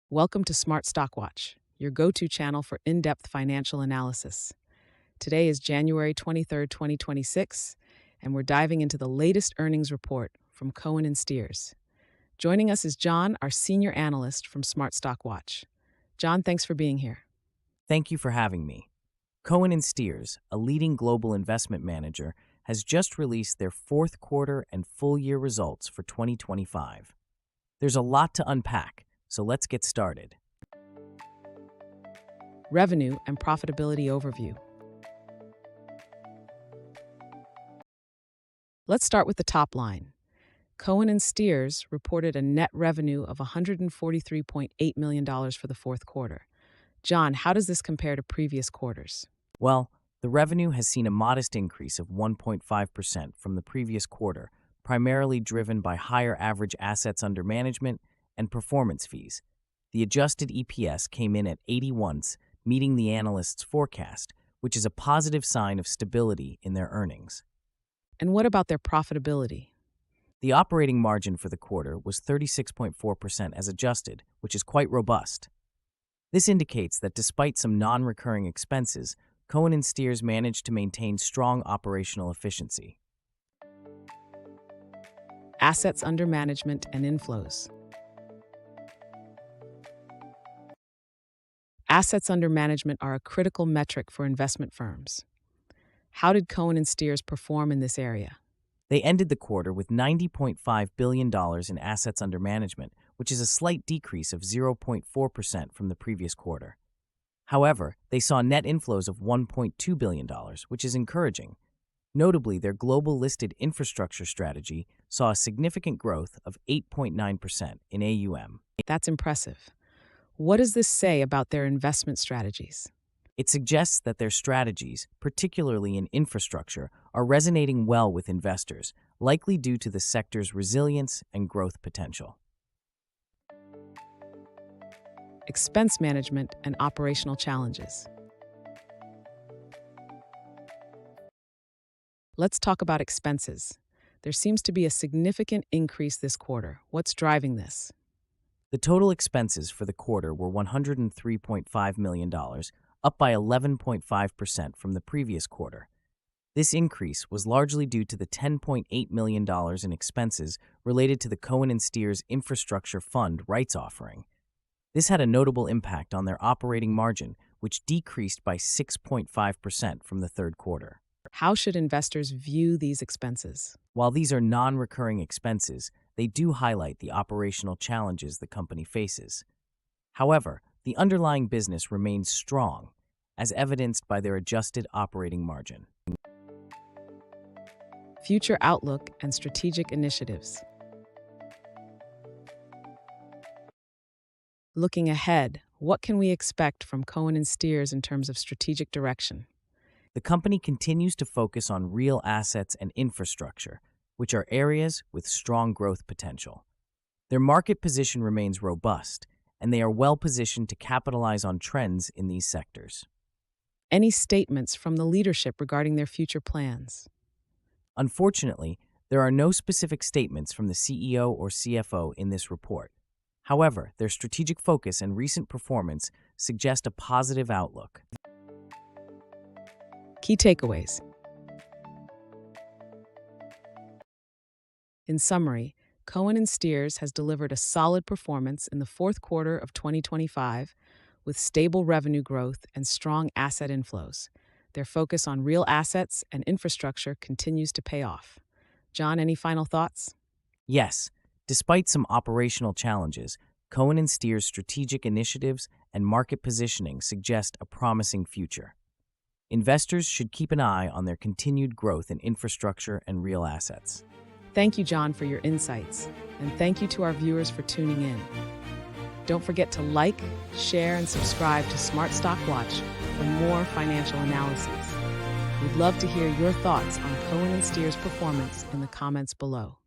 Welcome to Smart Stock Watch, your go-to channel for in-depth financial analysis. Today is January 23rd, 2026, and we're diving into the latest earnings report from Cohen Steers. Joining us is John, our senior analyst from Smart Stock Watch. John, thanks for being here. Thank you for having me. Cohen Steers, a leading global investment manager, has just released their fourth quarter and full year results for 2025. There's a lot to unpack, so let's get started. Revenue and profitability overview. Let's start with the top line. Cohen Steers reported a net revenue of $143.8 million for the fourth quarter. John, how does this compare to previous quarters? Well, the revenue has seen a modest increase of 1.5% from the previous quarter, primarily driven by higher average assets under management and performance fees. The adjusted EPS came in at 81 cents, meeting the analysts' forecast, which is a positive sign of stability in their earnings. And what about their profitability? The operating margin for the quarter was 36.4% as adjusted, which is quite robust. This indicates that despite some non-recurring expenses, Cohen Steers managed to maintain strong operational efficiency. Assets under management and inflows. Assets under management are a critical metric for investment firms. How did Cohen Steers perform in this area? They ended the quarter with $90.5 billion in assets under management, which is a slight decrease of 0.4% from the previous quarter. However, they saw net inflows of $1.2 billion, which is encouraging. Notably, their global listed infrastructure strategy saw a significant growth of 8.9% in AUM. That's impressive. What does this say about their investment strategies? It suggests that their strategies, particularly in infrastructure, are resonating well with investors, likely due to the sector's resilience and growth potential. Expense management and operational challenges. Let's talk about expenses. There seems to be a significant increase this quarter. What's driving this? The total expenses for the quarter were $103.5 million, up by 11.5% from the previous quarter. This increase was largely due to the $10.8 million in expenses related to the Cohen Steers Infrastructure Fund rights offering. This had a notable impact on their operating margin, which decreased by 6.5% from the third quarter. How should investors view these expenses? While these are non-recurring expenses, they do highlight the operational challenges the company faces. However, the underlying business remains strong, as evidenced by their adjusted operating margin. Future outlook and strategic initiatives. Looking ahead, what can we expect from Cohen Steers in terms of strategic direction? The company continues to focus on real assets and infrastructure, which are areas with strong growth potential. Their market position remains robust, and they are well positioned to capitalize on trends in these sectors. Any statements from the leadership regarding their future plans? Unfortunately, there are no specific statements from the CEO or CFO in this report. However, their strategic focus and recent performance suggest a positive outlook. Key takeaways. In summary, Cohen Steers has delivered a solid performance in the fourth quarter of 2025 with stable revenue growth and strong asset inflows. Their focus on real assets and infrastructure continues to pay off. John, any final thoughts? Yes, despite some operational challenges, Cohen Steers' strategic initiatives and market positioning suggest a promising future. Investors should keep an eye on their continued growth in infrastructure and real assets. Thank you, John, for your insights, and thank you to our viewers for tuning in. Don't forget to like, share, and subscribe to Smart Stock Watch for more financial analyses. We'd love to hear your thoughts on Cohen Steers' performance in the comments below.